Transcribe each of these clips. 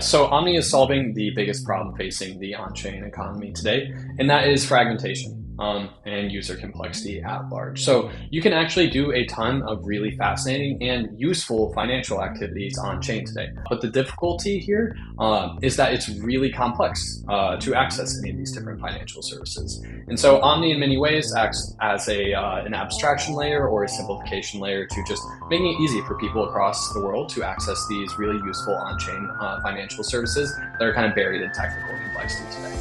So Omni is solving the biggest problem facing the on-chain economy today, and that is fragmentation and user complexity at large. So you can actually do a ton of really fascinating and useful financial activities on-chain today. But the difficulty here is that it's really complex to access any of these different financial services. And so Omni in many ways acts as an abstraction layer or a simplification layer to just making it easy for people across the world to access these really useful on-chain financial services that are kind of buried in technical complexity today.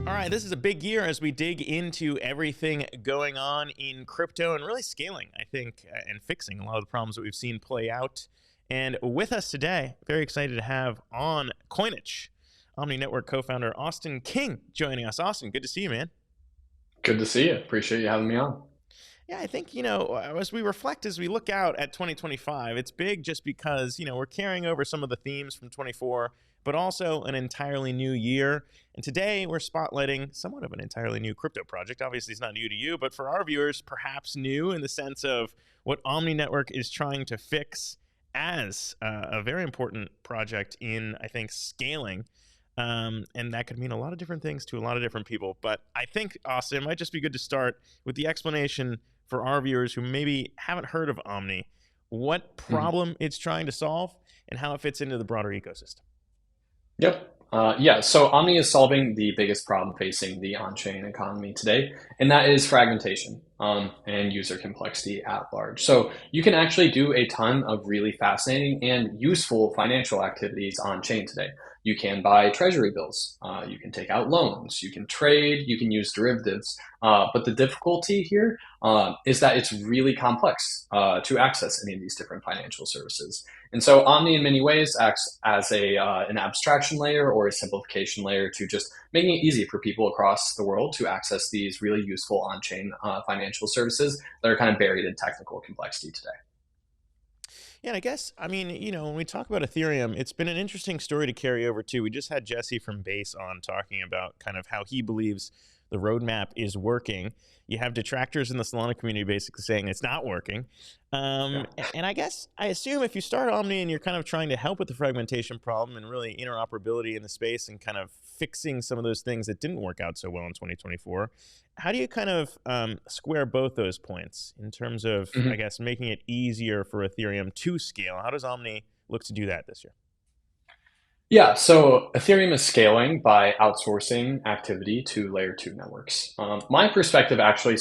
All right, this is a big year as we dig into everything going on in crypto and really scaling, I think, and fixing a lot of the problems that we've seen play out. And with us today, very excited to have on Coinage, Omni Network co-founder Austin King joining us. Austin, good to see you, man. Good to see you. Appreciate you having me on. Yeah, I think, as we reflect, as we look out at 2025, it's big just because, we're carrying over some of the themes from 24, but also an entirely new year. And today we're spotlighting somewhat of an entirely new crypto project. Obviously, it's not new to you, but for our viewers, perhaps new in the sense of what Omni Network is trying to fix as a very important project in, I think, scaling. And that could mean a lot of different things to a lot of different people. But I think, Austin, it might just be good to start with the explanation for our viewers who maybe haven't heard of Omni, what problem it's trying to solve and how it fits into the broader ecosystem. Yep. So Omni is solving the biggest problem facing the on-chain economy today, and that is fragmentation and user complexity at large. So you can actually do a ton of really fascinating and useful financial activities on-chain today. You can buy treasury bills, you can take out loans, you can trade, you can use derivatives. But the difficulty here is that it's really complex to access any of these different financial services. And so Omni in many ways acts as an abstraction layer or a simplification layer to just making it easy for people across the world to access these really useful on-chain financial services that are kind of buried in technical complexity today. Yeah, and I guess, when we talk about Ethereum, it's been an interesting story to carry over too. We just had Jesse from Base on talking about kind of how he believes the roadmap is working. You have detractors in the Solana community basically saying it's not working. And I assume if you start Omni and you're kind of trying to help with the fragmentation problem and really interoperability in the space and kind of fixing some of those things that didn't work out so well in 2024, how do you kind of square both those points in terms of, I guess, making it easier for Ethereum to scale? How does Omni look to do that this year? Yeah, so Ethereum is scaling by outsourcing activity to layer two networks. My perspective, actually,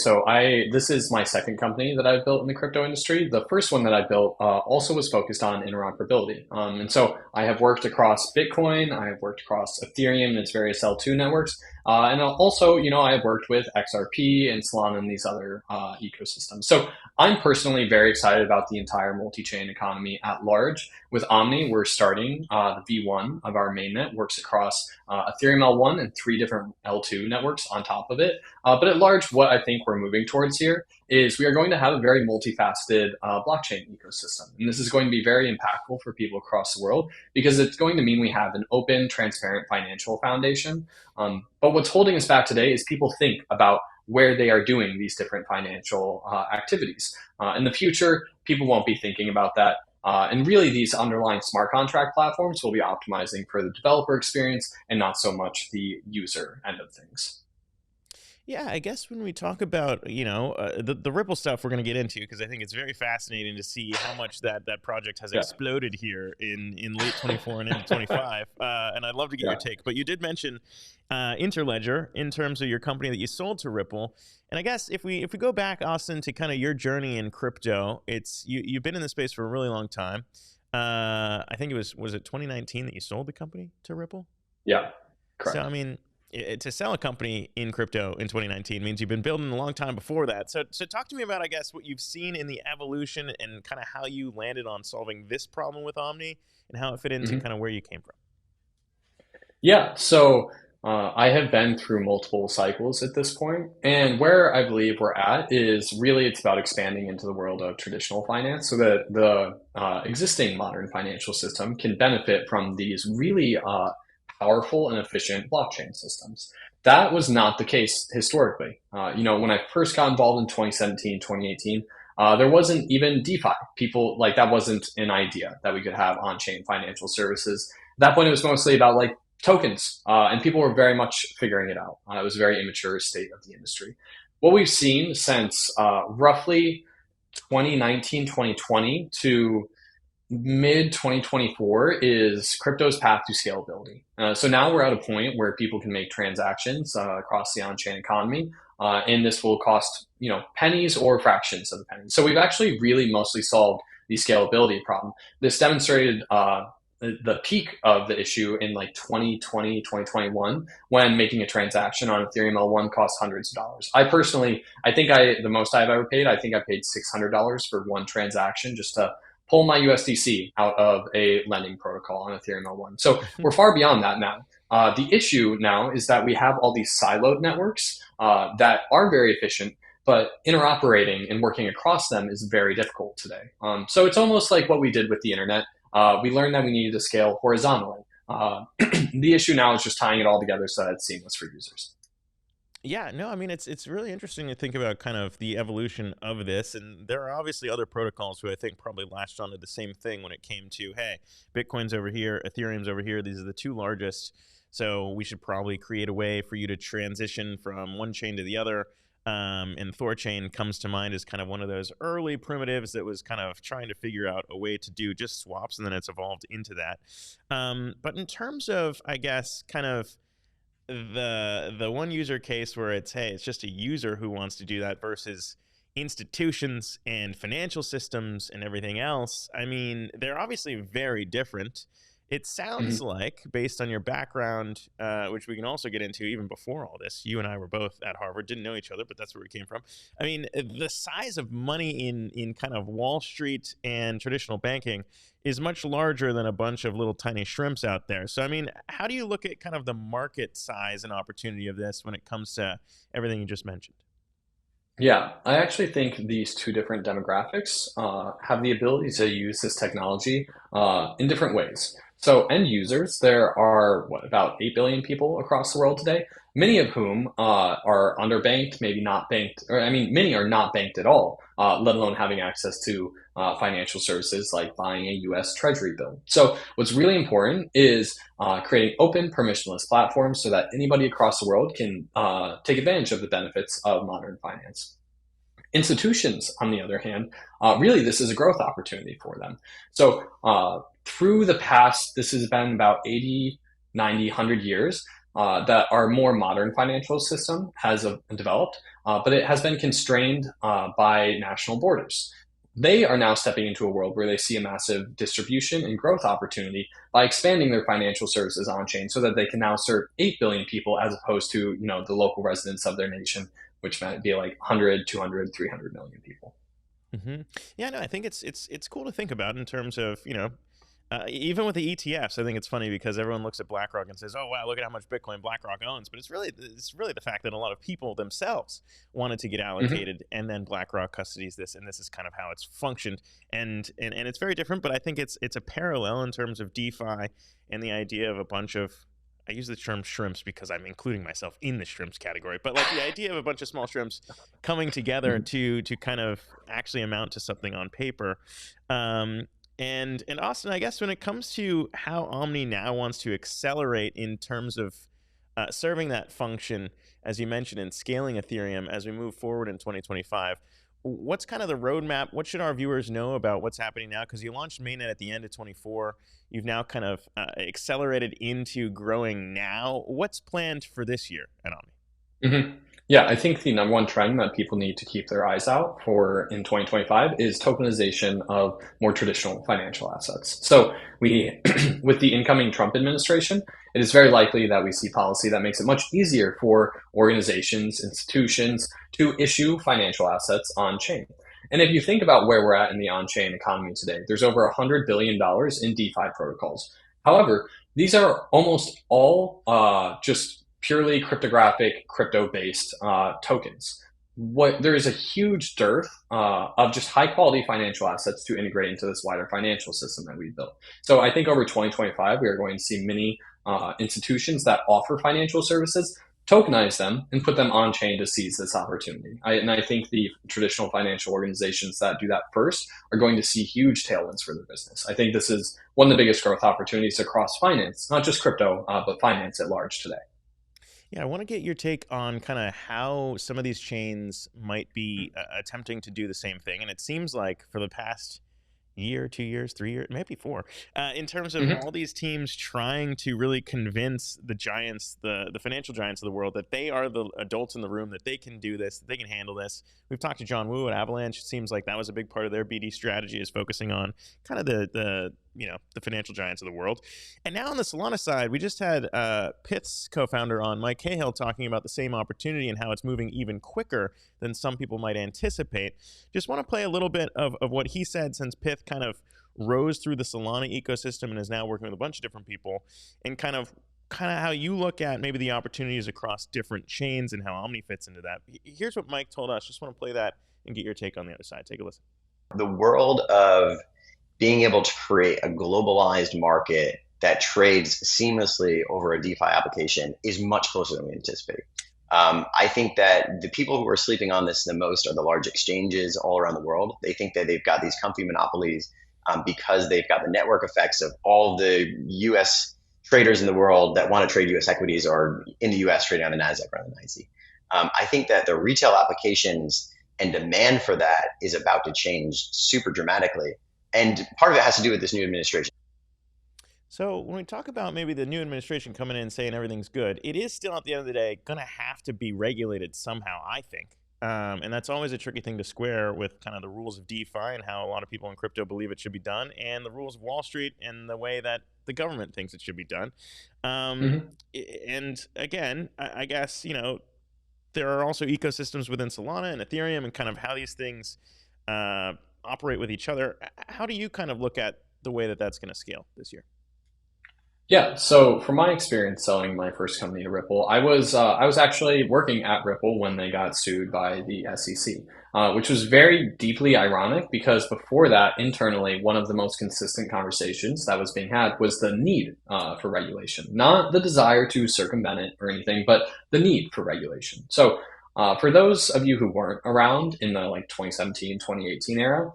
this is my second company that I've built in the crypto industry. The first one that I built also was focused on interoperability, and so I have worked across Bitcoin, I have worked across Ethereum and its various L2 networks, and also, I have worked with XRP and Solana and these other ecosystems. So I'm personally very excited about the entire multi-chain economy at large. With Omni, we're starting the V1 of our mainnet, works across Ethereum L1 and three different L2 networks on top of it. But at large, what I think we're moving towards here is we are going to have a very multifaceted blockchain ecosystem. And this is going to be very impactful for people across the world because it's going to mean we have an open, transparent financial foundation. But what's holding us back today is people think about where they are doing these different financial activities. In the future, people won't be thinking about that. And really, these underlying smart contract platforms will be optimizing for the developer experience and not so much the user end of things. Yeah, I guess when we talk about, the Ripple stuff we're going to get into, because I think it's very fascinating to see how much that project has exploded here in late 24 and into 25. And I'd love to get your take. But you did mention Interledger in terms of your company that you sold to Ripple. And I guess if we go back, Austin, to kind of your journey in crypto, you've been in the space for a really long time. I think was it 2019 that you sold the company to Ripple? Yeah, correct. So, to sell a company in crypto in 2019 means you've been building a long time before that. So talk to me about, I guess, what you've seen in the evolution and kind of how you landed on solving this problem with Omni and how it fit into kind of where you came from. Yeah, so I have been through multiple cycles at this point, and where I believe we're at is really it's about expanding into the world of traditional finance so that the existing modern financial system can benefit from these really powerful and efficient blockchain systems. That was not the case historically. When I first got involved in 2017, 2018, There wasn't even DeFi. People like that wasn't an idea that we could have on-chain financial services. At that point, it was mostly about like tokens, and people were very much figuring it out. It was a very immature state of the industry. What we've seen since roughly 2019, 2020 to mid 2024 is crypto's path to scalability. So now we're at a point where people can make transactions across the on-chain economy, and this will cost pennies or fractions of a penny. So we've actually really mostly solved the scalability problem. This demonstrated the peak of the issue in like 2020, 2021, when making a transaction on Ethereum L1 cost hundreds of dollars. I think the most I've ever paid, I think I paid $600 for one transaction just to pull my USDC out of a lending protocol on Ethereum L1. So we're far beyond that now. The issue now is that we have all these siloed networks that are very efficient, but interoperating and working across them is very difficult today. So it's almost like what we did with the internet. We learned that we needed to scale horizontally. The issue now is just tying it all together so that it's seamless for users. Yeah, no, I mean it's really interesting to think about kind of the evolution of this, and there are obviously other protocols who I think probably latched onto the same thing when it came to, hey, Bitcoin's over here, Ethereum's over here, these are the two largest, so we should probably create a way for you to transition from one chain to the other. And Thorchain comes to mind as kind of one of those early primitives that was kind of trying to figure out a way to do just swaps, and then it's evolved into that. But in terms of, I guess, kind of the one user case where it's, hey, it's just a user who wants to do that versus institutions and financial systems and everything else, I mean, they're obviously very different. It sounds Mhm. like, based on your background, which we can also get into even before all this, you and I were both at Harvard, didn't know each other, but that's where we came from. I mean, the size of money in kind of Wall Street and traditional banking is much larger than a bunch of little tiny shrimps out there. So, I mean, how do you look at kind of the market size and opportunity of this when it comes to everything you just mentioned? Yeah, I actually think these two different demographics have the ability to use this technology in different ways. So, end users, there are what, about 8 billion people across the world today, many of whom are underbanked, maybe not banked, or I mean, many are not banked at all, let alone having access to financial services like buying a US Treasury bill. So, what's really important is creating open, permissionless platforms so that anybody across the world can take advantage of the benefits of modern finance. Institutions, on the other hand, really this is a growth opportunity for them. So through the past, this has been about 80, 90, 100 years that our more modern financial system has developed, but it has been constrained by national borders. They are now stepping into a world where they see a massive distribution and growth opportunity by expanding their financial services on chain so that they can now serve 8 billion people as opposed to, the local residents of their nation, which might be like 100, 200, 300 million people. Hmm. Yeah, no, I think it's cool to think about in terms of even with the ETFs. I think it's funny because everyone looks at BlackRock and says, "Oh wow, look at how much Bitcoin BlackRock owns," but it's really the fact that a lot of people themselves wanted to get Hmm. allocated, and then BlackRock custodies this, and this is kind of how it's functioned, and it's very different. But I think it's a parallel in terms of DeFi and the idea of a bunch of, I use the term shrimps because I'm including myself in the shrimps category, but like the idea of a bunch of small shrimps coming together to kind of actually amount to something on paper. And Austin, I guess when it comes to how Omni now wants to accelerate in terms of serving that function, as you mentioned, in scaling Ethereum as we move forward in 2025, what's kind of the roadmap? What should our viewers know about what's happening now? Because you launched mainnet at the end of 24. You've now kind of accelerated into growing now. What's planned for this year at Omni? Hmm. Yeah, I think the number one trend that people need to keep their eyes out for in 2025 is tokenization of more traditional financial assets. So we, with the incoming Trump administration, it is very likely that we see policy that makes it much easier for organizations, institutions to issue financial assets on chain. And if you think about where we're at in the on-chain economy today, there's over $100 billion in DeFi protocols. However, these are almost all just purely cryptographic, crypto-based tokens. There is a huge dearth of just high-quality financial assets to integrate into this wider financial system that we built. So I think over 2025, we are going to see many institutions that offer financial services tokenize them, and put them on chain to seize this opportunity. And I think the traditional financial organizations that do that first are going to see huge tailwinds for their business. I think this is one of the biggest growth opportunities across finance, not just crypto, but finance at large today. Yeah, I want to get your take on kind of how some of these chains might be attempting to do the same thing. And it seems like for the past year, 2 years, 3 years, maybe four, in terms of Mm-hmm. all these teams trying to really convince the giants, the financial giants of the world, that they are the adults in the room, that they can do this, that they can handle this. We've talked to John Woo at Avalanche. It seems like that was a big part of their BD strategy, is focusing on kind of the financial giants of the world. And now on the Solana side, we just had Pith's co-founder on, Mike Cahill, talking about the same opportunity and how it's moving even quicker than some people might anticipate. Just want to play a little bit of what he said, since Pith kind of rose through the Solana ecosystem and is now working with a bunch of different people, and kind of how you look at maybe the opportunities across different chains and how Omni fits into that. Here's what Mike told us. Just want to play that and get your take on the other side. Take a listen. The world of being able to create a globalized market that trades seamlessly over a DeFi application is much closer than we anticipate. I think that the people who are sleeping on this the most are the large exchanges all around the world. They think that they've got these comfy monopolies because they've got the network effects of all the US traders in the world that want to trade US equities or in the US trading on the NASDAQ rather than IC. I think that the retail applications and demand for that is about to change super dramatically. And part of it has to do with this new administration. So when we talk about maybe the new administration coming in and saying everything's good, it is still at the end of the day going to have to be regulated somehow, I think. And that's always a tricky thing to square with kind of the rules of DeFi and how a lot of people in crypto believe it should be done, and the rules of Wall Street and the way that the government thinks it should be done. Um, Mm-hmm. and again, I guess, there are also ecosystems within Solana and Ethereum, and kind of how these things operate with each other. How do you kind of look at the way that that's going to scale this year? Yeah, so from my experience selling my first company to Ripple, I was actually working at Ripple when they got sued by the SEC, which was very deeply ironic because before that, internally, one of the most consistent conversations that was being had was the need for regulation, not the desire to circumvent it or anything, but the need for regulation. So for those of you who weren't around in the like 2017, 2018 era,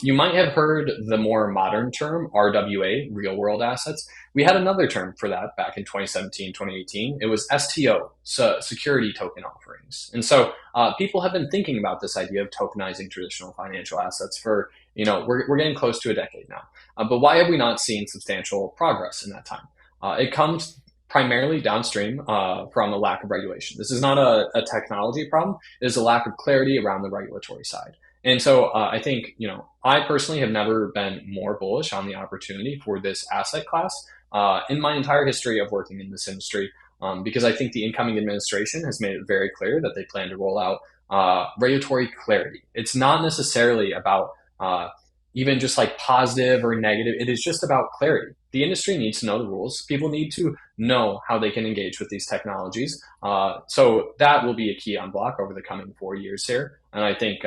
you might have heard the more modern term RWA, real world assets. We had another term for that back in 2017, 2018. It was STO, so security token offerings. And so people have been thinking about this idea of tokenizing traditional financial assets for, we're getting close to a decade now. But why have we not seen substantial progress in that time? It comes primarily downstream from a lack of regulation. This is not a technology problem. It is a lack of clarity around the regulatory side. And so I think, I personally have never been more bullish on the opportunity for this asset class in my entire history of working in this industry, because I think the incoming administration has made it very clear that they plan to roll out regulatory clarity. It's not necessarily about even just like positive or negative. It is just about clarity. The industry needs to know the rules. People need to know how they can engage with these technologies. So that will be a key unblock over the coming 4 years here. And I think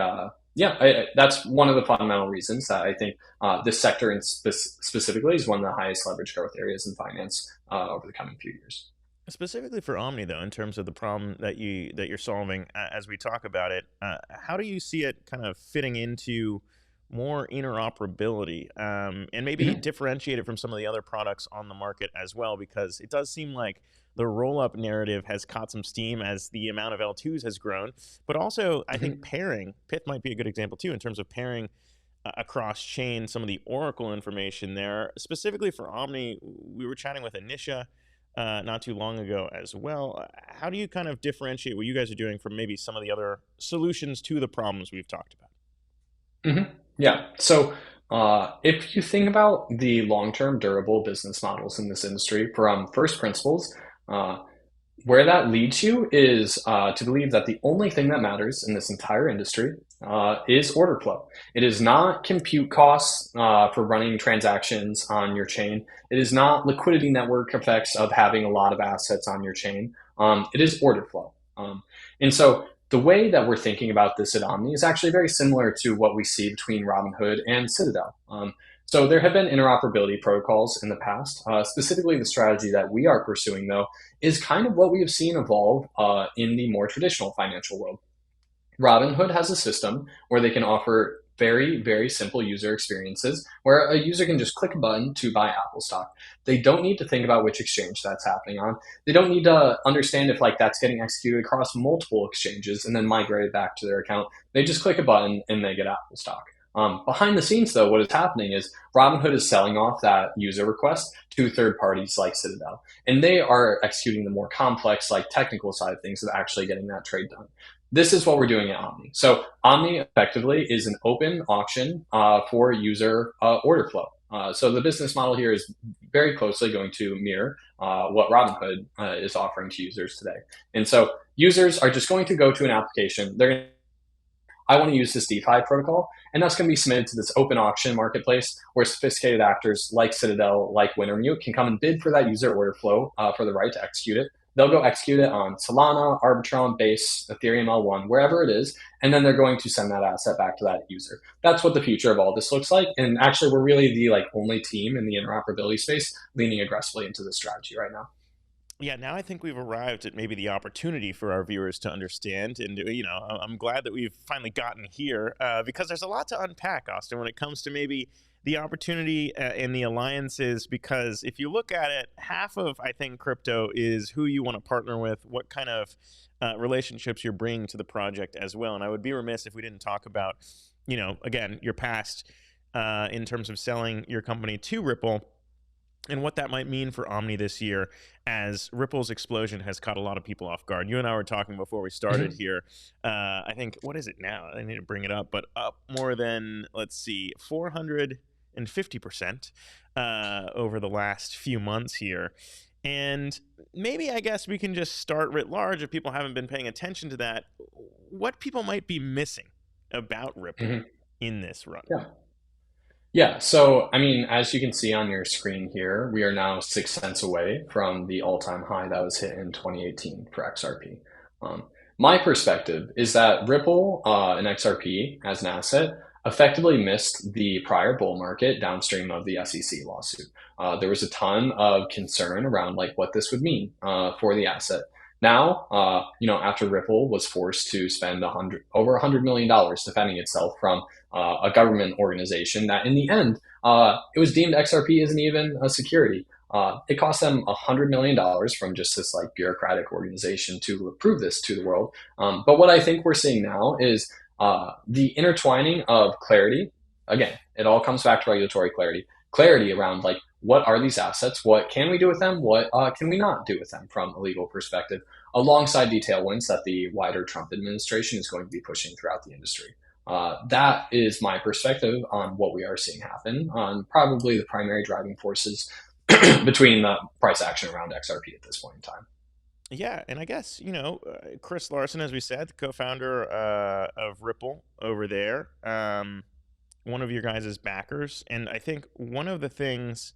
that's one of the fundamental reasons that I think this sector specifically is one of the highest leverage growth areas in finance over the coming few years. Specifically for Omni, though, in terms of the problem that you're solving, as we talk about it, how do you see it kind of fitting into more interoperability, and maybe Mhm. differentiate it from some of the other products on the market as well? Because it does seem like the roll-up narrative has caught some steam as the amount of L2s has grown. But also, I think Mhm. pairing, Pith might be a good example too, in terms of pairing across chain some of the Oracle information there. Specifically for Omni, we were chatting with Anisha not too long ago as well. How do you kind of differentiate what you guys are doing from maybe some of the other solutions to the problems we've talked about? Mhm. Yeah. So if you think about the long-term durable business models in this industry from first principles, uh, where that leads you is to believe that the only thing that matters in this entire industry is order flow. It is not compute costs for running transactions on your chain. It is not liquidity network effects of having a lot of assets on your chain. It is order flow. And so the way that we're thinking about this at Omni is actually very similar to what we see between Robinhood and Citadel. So there have been interoperability protocols in the past. Specifically, the strategy that we are pursuing, though, is kind of what we have seen evolve in the more traditional financial world. Robinhood has a system where they can offer very, very simple user experiences where a user can just click a button to buy Apple stock. They don't need to think about which exchange that's happening on. They don't need to understand if like that's getting executed across multiple exchanges and then migrated back to their account. They just click a button and they get Apple stock. Behind the scenes, though, what is happening is Robinhood is selling off that user request to third parties like Citadel, and they are executing the more complex, like technical side of things of actually getting that trade done. This is what we're doing at Omni. So Omni effectively is an open auction for user order flow. So the business model here is very closely going to mirror what Robinhood is offering to users today. And so users are just going to go to an application. They're going to I want to use this DeFi protocol, and that's going to be submitted to this open auction marketplace where sophisticated actors like Citadel, like Wintermute, can come and bid for that user order flow for the right to execute it. They'll go execute it on Solana, Arbitrum, Base, Ethereum L1, wherever it is, and then they're going to send that asset back to that user. That's what the future of all this looks like. And actually, we're really the only team in the interoperability space leaning aggressively into this strategy right now. Yeah, now I think we've arrived at maybe the opportunity for our viewers to understand. And, I'm glad that we've finally gotten here because there's a lot to unpack, Austin, when it comes to maybe the opportunity and the alliances. Because if you look at it, half of, I think, crypto is who you want to partner with, what kind of relationships you're bringing to the project as well. And I would be remiss if we didn't talk about, again, your past in terms of selling your company to Ripple and what that might mean for Omni this year, as Ripple's explosion has caught a lot of people off guard. You and I were talking before we started here. I think, what is it now? I need to bring it up, but up more than, let's see, 450% over the last few months here. And maybe, I guess, we can just start writ large if people haven't been paying attention to that, what people might be missing about Ripple Mm-hmm. in this run. Yeah. Yeah, so I mean, as you can see on your screen here, we are now 6 cents away from the all-time high that was hit in 2018 for XRP. Um, my perspective is that Ripple and XRP as an asset effectively missed the prior bull market downstream of the SEC lawsuit. There was a ton of concern around like what this would mean for the asset. Now, after Ripple was forced to spend over $100 million defending itself from a government organization that in the end, it was deemed XRP isn't even a security. It cost them $100 million from just this like bureaucratic organization to prove this to the world. But what I think we're seeing now is the intertwining of clarity. Again, it all comes back to regulatory clarity. Clarity around like what are these assets? What can we do with them? What can we not do with them from a legal perspective? Alongside the tailwinds that the wider Trump administration is going to be pushing throughout the industry. That is my perspective on what we are seeing happen on probably the primary driving forces between the price action around XRP at this point in time. Yeah, and I guess, Chris Larson, as we said, the co-founder of Ripple over there, one of your guys' backers. And I think one of the things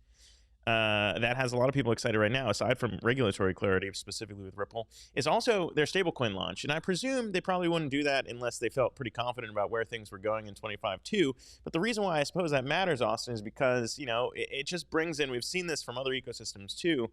that has a lot of people excited right now, aside from regulatory clarity, specifically with Ripple, is also their stablecoin launch. And I presume they probably wouldn't do that unless they felt pretty confident about where things were going in 25 too. But the reason why I suppose that matters, Austin, is because, it just brings in, we've seen this from other ecosystems too.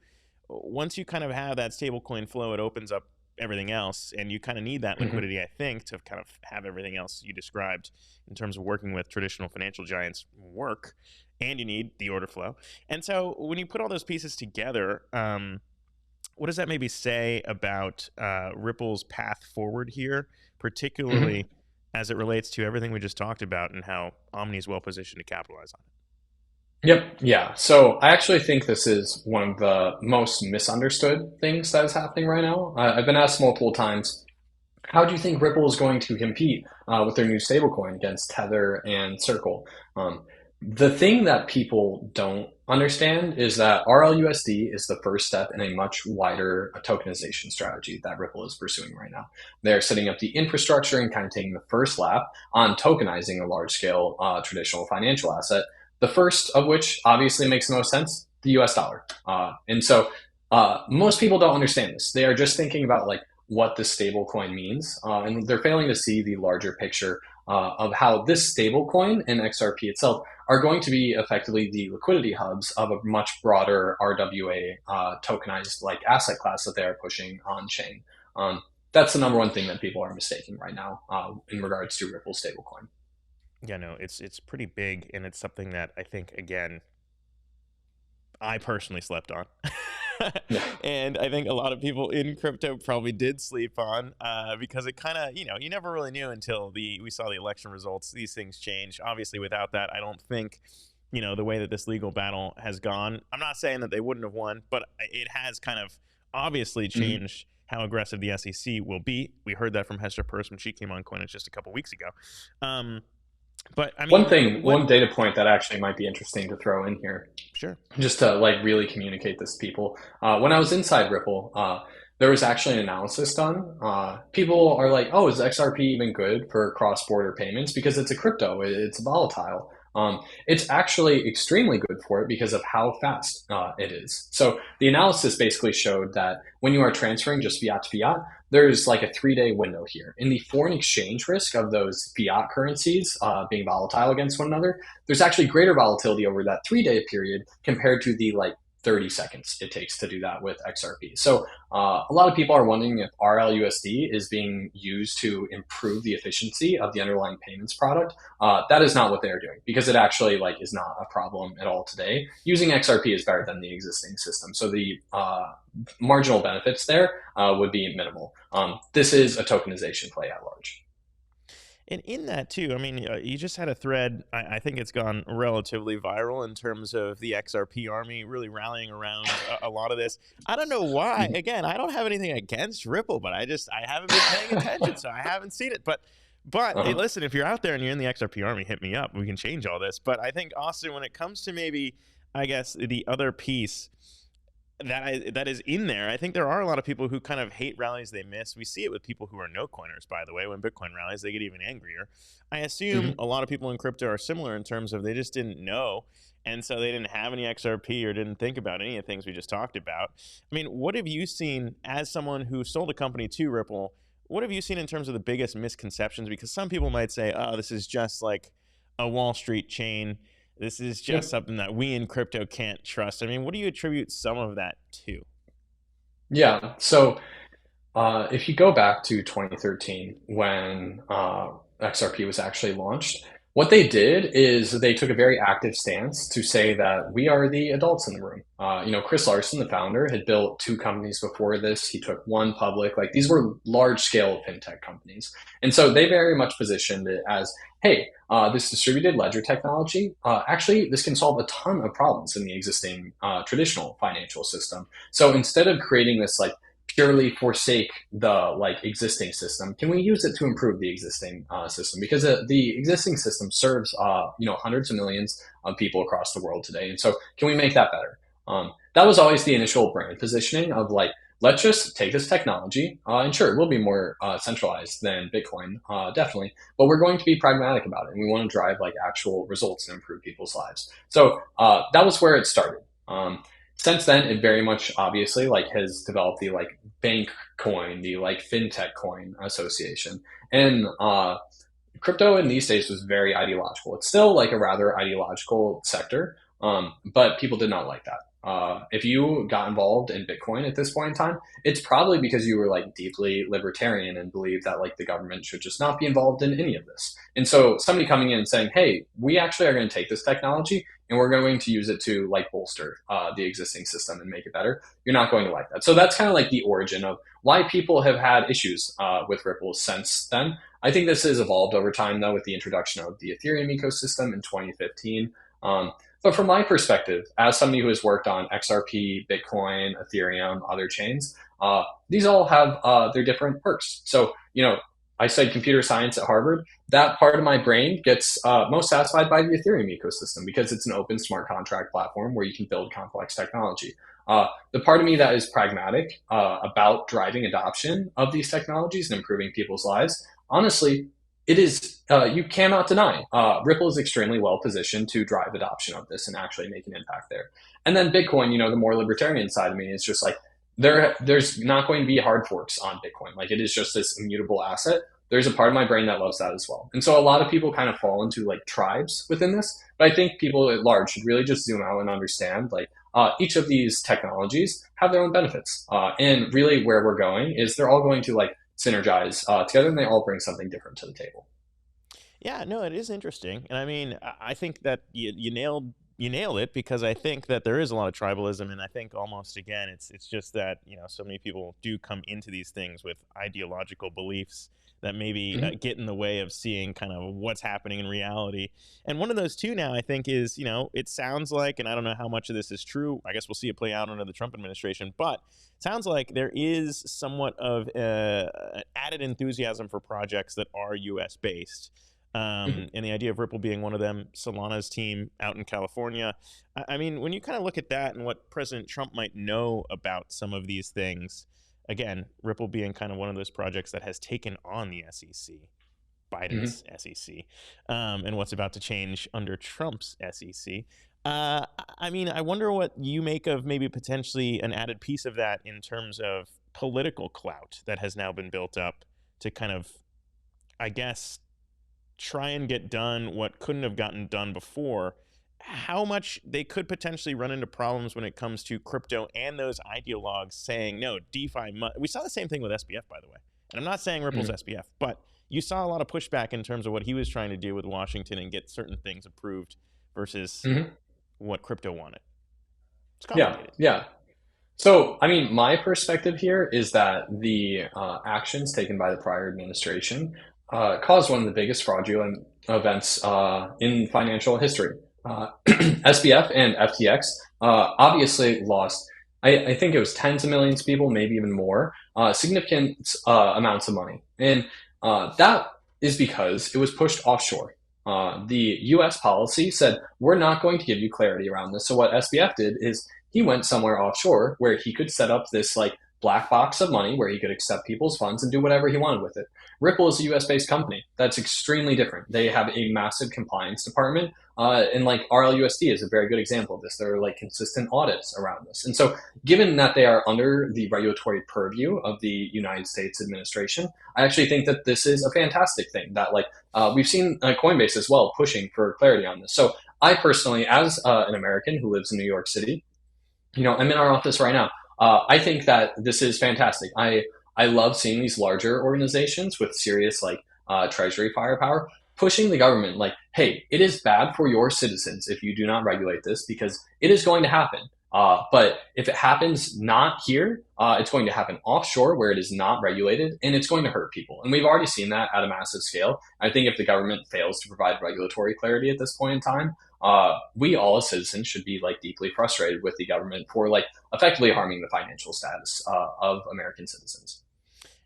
Once you kind of have that stablecoin flow, it opens up everything else, and you kind of need that Mm-hmm. liquidity, I think, to kind of have everything else you described in terms of working with traditional financial giants work, and you need the order flow. And so when you put all those pieces together, what does that maybe say about Ripple's path forward here, Mm-hmm. particularly as it relates to everything we just talked about and how Omni is well positioned to capitalize on Yep. Yeah. So I actually think this is one of the most misunderstood things that is happening right now. I've been asked multiple times, how do you think Ripple is going to compete with their new stablecoin against Tether and Circle? The thing that people don't understand is that RLUSD is the first step in a much wider tokenization strategy that Ripple is pursuing right now. They're setting up the infrastructure and kind of taking the first lap on tokenizing a large scale traditional financial asset. The first of which obviously makes the most sense, the US dollar. And so most people don't understand this. They are just thinking about like what the stable coin means, and they're failing to see the larger picture of how this stablecoin and XRP itself are going to be effectively the liquidity hubs of a much broader RWA tokenized like asset class that they are pushing on chain. That's the number one thing that people are mistaking right now in regards to Ripple stablecoin. Yeah, no, it's pretty big, and it's something that I think again I personally slept on. Yeah. And I think a lot of people in crypto probably did sleep on because it kind of, you never really knew until we saw the election results. These things change. Obviously, without that, I don't think, the way that this legal battle has gone. I'm not saying that they wouldn't have won, but it has kind of obviously Mhm. changed how aggressive the SEC will be. We heard that from Hester Peirce when she came on Coinage just a couple weeks ago. Um, but I One mean, thing, what? one data point that actually might be interesting to throw in here, Sure. just to like really communicate this to people. When I was inside Ripple, there was actually an analysis done. People are like, "Oh, is XRP even good for cross-border payments? Because it's a crypto, it's volatile." It's actually extremely good for it because of how fast it is. So the analysis basically showed that when you are transferring just fiat to fiat, there's like a 3-day window here. In the foreign exchange risk of those fiat currencies being volatile against one another, there's actually greater volatility over that 3-day period compared to the like 30 seconds it takes to do that with XRP. So a lot of people are wondering if RLUSD is being used to improve the efficiency of the underlying payments product. That is not what they are doing because it actually like is not a problem at all today. Using XRP is better than the existing system. So the marginal benefits there would be minimal. This is a tokenization play at large. And in that too, I mean, you just had a thread. I think it's gone relatively viral in terms of the XRP army really rallying around a lot of this. I don't know why. Again, I don't have anything against Ripple, but I haven't been paying attention, so I haven't seen it. But hey, Uh-huh. listen, if you're out there and you're in the XRP army, hit me up. We can change all this. But I think Austin, when it comes to maybe, I guess the other piece that is in there. I think there are a lot of people who kind of hate rallies they miss. We see it with people who are no coiners, by the way. When Bitcoin rallies, they get even angrier. I assume Mhm. a lot of people in crypto are similar in terms of they just didn't know, and so they didn't have any XRP or didn't think about any of the things we just talked about. I mean, what have you seen as someone who sold a company to Ripple? What have you seen in terms of the biggest misconceptions? Because some people might say, "Oh, this is just like a Wall Street chain. This is just Yep. something that we in crypto can't trust." I mean, what do you attribute some of that to? Yeah. So if you go back to 2013 when XRP was actually launched, what they did is they took a very active stance to say that we are the adults in the room. Chris Larson, the founder, had built two companies before this. He took one public. Like these were large scale fintech companies. And so they very much positioned it as, hey, this distributed ledger technology, actually, this can solve a ton of problems in the existing traditional financial system. So instead of creating this like purely forsake the like existing system? Can we use it to improve the existing system? Because the existing system serves hundreds of millions of people across the world today, and so can we make that better? That was always the initial brand positioning of like let's just take this technology and sure it will be more centralized than Bitcoin, definitely, but we're going to be pragmatic about it and we want to drive like actual results and improve people's lives. So that was where it started. Since then, it very much obviously like has developed the like bank coin, the like fintech coin association, and crypto in these days was very ideological. It's still like a rather ideological sector, but people did not like that. If you got involved in Bitcoin at this point in time, it's probably because you were like deeply libertarian and believed that like the government should just not be involved in any of this. And so somebody coming in and saying, "Hey, we actually are going to take this technology and we're going to use it to like bolster the existing system and make it better," you're not going to like that. So that's kind of like the origin of why people have had issues with Ripple since then. I think this has evolved over time, though, with the introduction of the Ethereum ecosystem in 2015. But from my perspective, as somebody who has worked on XRP, Bitcoin, Ethereum, other chains, these all have their different perks. So, I studied computer science at Harvard. That part of my brain gets most satisfied by the Ethereum ecosystem because it's an open smart contract platform where you can build complex technology. The part of me that is pragmatic about driving adoption of these technologies and improving people's lives, honestly, it is you cannot deny Ripple is extremely well positioned to drive adoption of this and actually make an impact there. And then Bitcoin, the more libertarian side of me is just like there's not going to be hard forks on Bitcoin. Like it is just this immutable asset. there's a part of my brain that loves that as well. And so a lot of people kind of fall into like tribes within this, but I think people at large should really just zoom out and understand like each of these technologies have their own benefits. And really where we're going is they're all going to like synergize together and they all bring something different to the table. Yeah, no, it is interesting, and I mean, I think that you nailed it because I think that there is a lot of tribalism, and I think almost again, it's just that so many people do come into these things with ideological beliefs that maybe Hmm. get in the way of seeing kind of what's happening in reality. And one of those two now, I think, is it sounds like, and I don't know how much of this is true. I guess we'll see it play out under the Trump administration, but it sounds like there is somewhat of added enthusiasm for projects that are U.S. based, Hmm. and the idea of Ripple being one of them, Solana's team out in California. I mean, when you kind of look at that and what President Trump might know about some of these things, again, Ripple being kind of one of those projects that has taken on the SEC, Hmm. Biden's SEC, and what's about to change under Trump's SEC. I mean, I wonder what you make of maybe potentially an added piece of that in terms of political clout that has now been built up to kind of, I guess, try and get done what couldn't have gotten done before. How much they could potentially run into problems when it comes to crypto and those ideologues saying no, DeFi. We saw the same thing with SBF, by the way. And I'm not saying Ripple's Hmm. SBF, but you saw a lot of pushback in terms of what he was trying to do with Washington and get certain things approved versus Hmm. what crypto wanted. It's Yeah, complicated. yeah. So, I mean, my perspective here is that the actions taken by the prior administration caused one of the biggest fraudulent events in financial history. SBF and FTX obviously lost, I think it was tens of millions of people, maybe even more, significant amounts of money. And that is because it was pushed offshore. The US policy said, we're not going to give you clarity around this. So, what SBF did is he went somewhere offshore where he could set up this like black box of money where he could accept people's funds and do whatever he wanted with it. Ripple is a US based company. That's extremely different. They have a massive compliance department. And like RLUSD is a very good example of this. There are like consistent audits around this. And so, given that they are under the regulatory purview of the United States administration, I actually think that this is a fantastic thing that like we've seen Coinbase as well pushing for clarity on this. So, I personally, as an American who lives in New York City, I'm in our office right now. I think that this is fantastic. I love seeing these larger organizations with serious like treasury firepower pushing the government like, hey, it is bad for your citizens if you do not regulate this because it is going to happen. But if it happens not here, it's going to happen offshore where it is not regulated and it's going to hurt people. And we've already seen that at a massive scale. I think if the government fails to provide regulatory clarity at this point in time, we all as citizens should be like deeply frustrated with the government for like effectively harming the financial status of American citizens.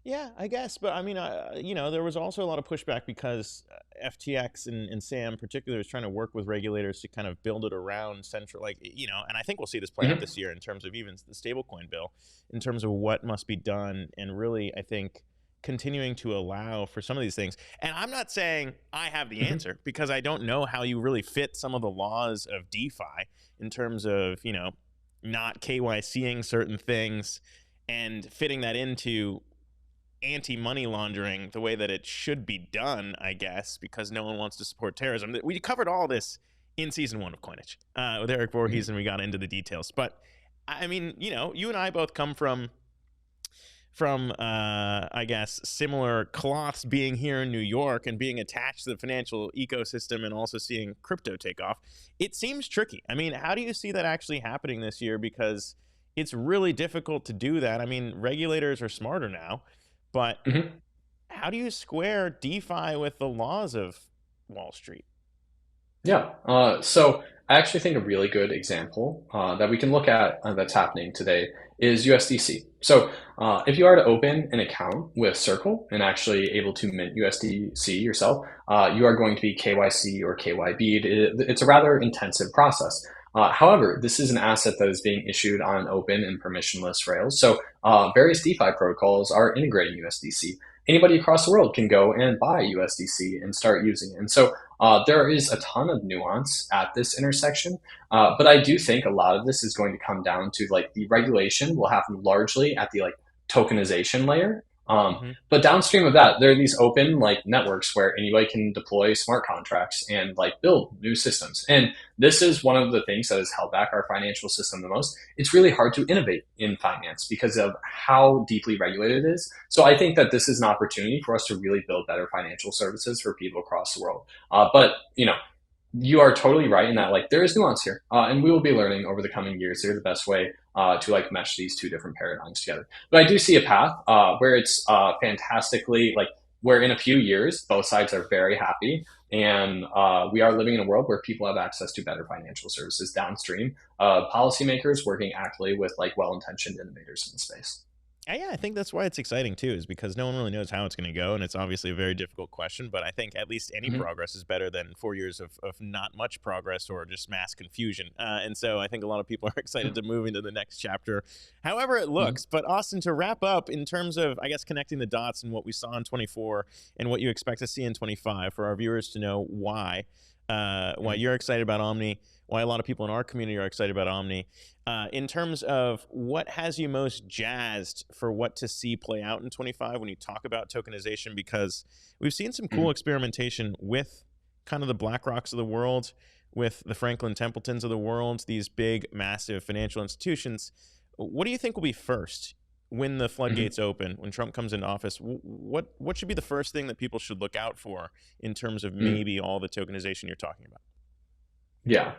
Yeah, I guess, but I mean, there was also a lot of pushback because FTX and Sam in particular is trying to work with regulators to kind of build it around central, like and I think we'll see this play out Hmm. this year in terms of even the stablecoin bill, in terms of what must be done, and really, I think continuing to allow for some of these things. And I'm not saying I have the Hmm. answer because I don't know how you really fit some of the laws of DeFi in terms of not KYCing certain things and fitting that into anti-money laundering the way that it should be done, I guess, because no one wants to support terrorism. We covered all this in season 1 of Coinage with Eric Voorhees, and we got into the details. But I mean, you and I both come from I guess similar cloths, being here in New York and being attached to the financial ecosystem and also seeing crypto take off. It seems tricky. I mean, how do you see that actually happening this year? Because it's really difficult to do that. I mean, regulators are smarter now, but Hmm. how do you square DeFi with the laws of Wall Street? Yeah. So I actually think a really good example that we can look at that's happening today is USDC. So if you are to open an account with Circle and actually able to mint USDC yourself, you are going to be KYC or KYB. It's a rather intensive process. However, this is an asset that is being issued on open and permissionless rails. So various DeFi protocols are integrating USDC. Anybody across the world can go and buy USDC and start using it. And so there is a ton of nuance at this intersection, but I do think a lot of this is going to come down to like the regulation will happen largely at the like tokenization layer, Hmm. But downstream of that, there are these open like networks where anybody can deploy smart contracts and like build new systems. And this is one of the things that has held back our financial system the most. It's really hard to innovate in finance because of how deeply regulated it is. So I think that this is an opportunity for us to really build better financial services for people across the world. But you are totally right in that like there is nuance here, and we will be learning over the coming years here the best way to like mesh these two different paradigms together. But I do see a path where it's fantastically like where in a few years both sides are very happy, and we are living in a world where people have access to better financial services downstream. Policymakers working actively with like well-intentioned innovators in the space. Yeah, I think that's why it's exciting too, is because no one really knows how it's going to go, and it's obviously a very difficult question. But I think at least any Mhm. progress is better than 4 years of not much progress or just mass confusion. And so I think a lot of people are excited to move into the next chapter, however it Mhm. looks. But Austin, to wrap up, in terms of I guess connecting the dots and what we saw in 24 and what you expect to see in 25, for our viewers to know why Mhm. you're excited about Omni, why a lot of people in our community are excited about Omni, in terms of what has you most jazzed for what to see play out in 25 when you talk about tokenization, because we've seen some cool Mhm. experimentation with kind of the BlackRocks of the world, with the Franklin Templetons of the world, these big, massive financial institutions. What do you think will be first when the Mhm. floodgates open, when Trump comes into office? What should be the first thing that people should look out for in terms of Mhm. maybe all the tokenization you're talking about? Yeah.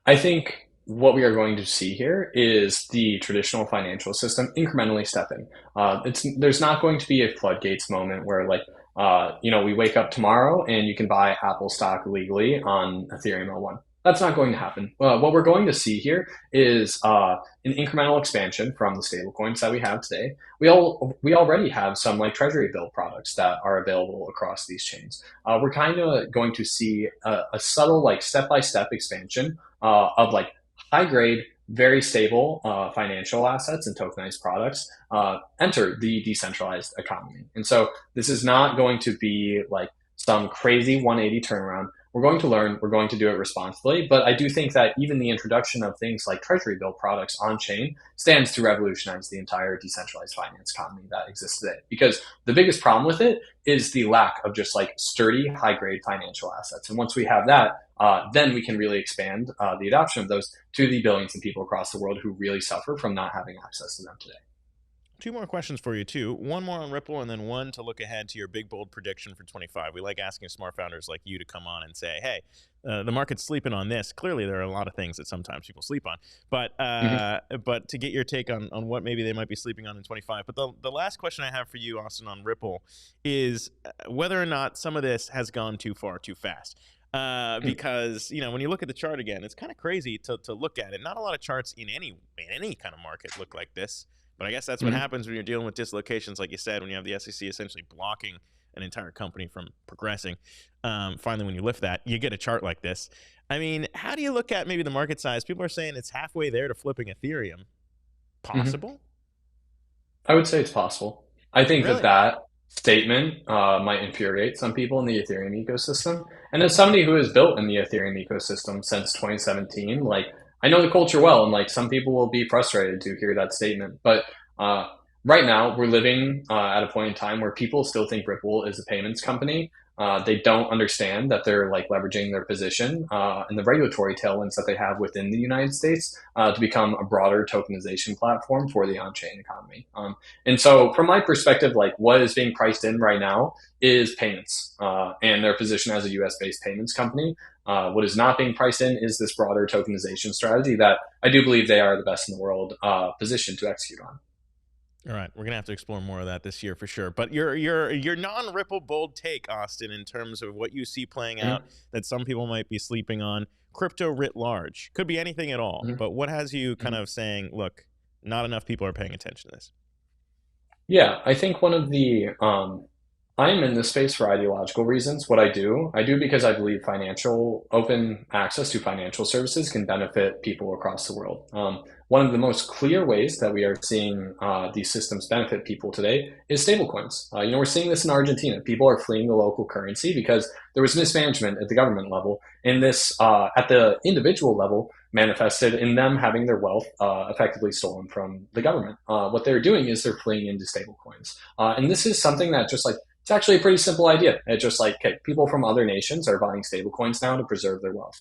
I think what we are going to see here is the traditional financial system incrementally step in. There's not going to be a floodgates moment where like we wake up tomorrow and you can buy Apple stock legally on Ethereum L1. That's not going to happen. What we're going to see here is an incremental expansion from the stablecoins that we have today. We already have some like treasury bill products that are available across these chains. We're kind of going to see a subtle, like step by step expansion of like high grade, very stable financial assets and tokenized products enter the decentralized economy. And so this is not going to be like some crazy 180 turnaround. We're going to learn, we're going to do it responsibly. But I do think that even the introduction of things like treasury bill products on chain stands to revolutionize the entire decentralized finance economy that exists today. Because the biggest problem with it is the lack of just like sturdy, high grade financial assets. And once we have that, then we can really expand the adoption of those to the billions of people across the world who really suffer from not having access to them today. Two more questions for you, too. One more on Ripple, and then one to look ahead to your big, bold prediction for 25. We like asking smart founders like you to come on and say, hey, the market's sleeping on this. Clearly, there are a lot of things that sometimes people sleep on. Mm-hmm. But to get your take on what maybe they might be sleeping on in 25. But the last question I have for you, Austin, on Ripple is whether or not some of this has gone too far too fast. Because when you look at the chart again, it's kind of crazy to look at it. Not a lot of charts in any kind of market look like this. But I guess that's what Mm-hmm. happens when you're dealing with dislocations, like you said, when you have the SEC essentially blocking an entire company from progressing. Finally, when you lift that, you get a chart like this. I mean, how do you look at maybe the market size? People are saying it's halfway there to flipping Ethereum. Mm-hmm. Possible? I would say it's possible. I think that Really? that statement might infuriate some people in the Ethereum ecosystem. And as somebody who has built in the Ethereum ecosystem since 2017, like I know the culture well, and like some people will be frustrated to hear that statement. But uh, right now, we're living at a point in time where people still think Ripple is a payments company. They don't understand that they're like leveraging their position and the regulatory tailwinds that they have within the United States to become a broader tokenization platform for the on-chain economy. And so, from my perspective, like what is being priced in right now is payments and their position as a US-based payments company. What is not being priced in is this broader tokenization strategy that I do believe they are the best in the world positioned to execute on. All right, we're gonna have to explore more of that this year for sure. But your non-Ripple bold take, Austin, in terms of what you see playing out Mm-hmm. that some people might be sleeping on, crypto writ large, could be anything at all. Mm-hmm. But what has you kind Mm-hmm. of saying, look, not enough people are paying attention to this? Yeah, I think one of the I'm in this space for ideological reasons. What I do because I believe financial open access to financial services can benefit people across the world. One of the most clear ways that we are seeing these systems benefit people today is stablecoins. We're seeing this in Argentina. People are fleeing the local currency because there was mismanagement at the government level. And this, at the individual level, manifested in them having their wealth effectively stolen from the government. What they're doing is they're fleeing into stablecoins. And this is something that just like, it's actually a pretty simple idea. It's just like, okay, people from other nations are buying stablecoins now to preserve their wealth.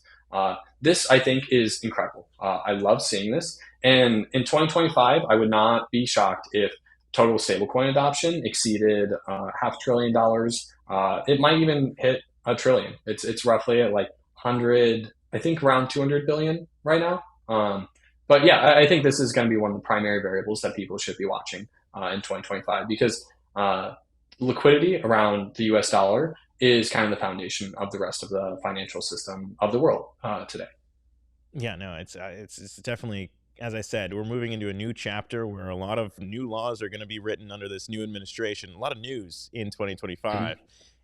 This, I think, is incredible. I love seeing this. And in 2025, I would not be shocked if total stablecoin adoption exceeded $500 billion. It might even hit a trillion. It's roughly at like 100, I think around 200 billion right now. But yeah, I think this is going to be one of the primary variables that people should be watching in 2025 because liquidity around the US dollar is kind of the foundation of the rest of the financial system of the world today. Yeah, no, it's definitely, as I said, we're moving into a new chapter where a lot of new laws are going to be written under this new administration. A lot of news in 2025. Mhm.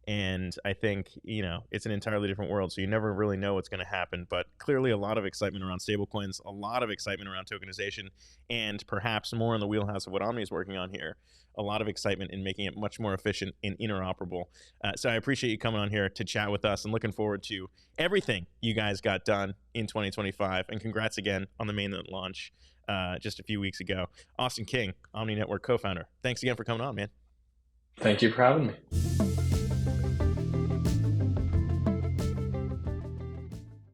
And I think, it's an entirely different world. So you never really know what's going to happen. But clearly, a lot of excitement around stablecoins, a lot of excitement around tokenization, and perhaps more in the wheelhouse of what Omni is working on here. A lot of excitement in making it much more efficient and interoperable. So I appreciate you coming on here to chat with us and looking forward to everything you guys got done in 2025. And congrats again on the mainnet launch just a few weeks ago. Austin King, Omni Network co-founder. Thanks again for coming on, man. Thank you for having me.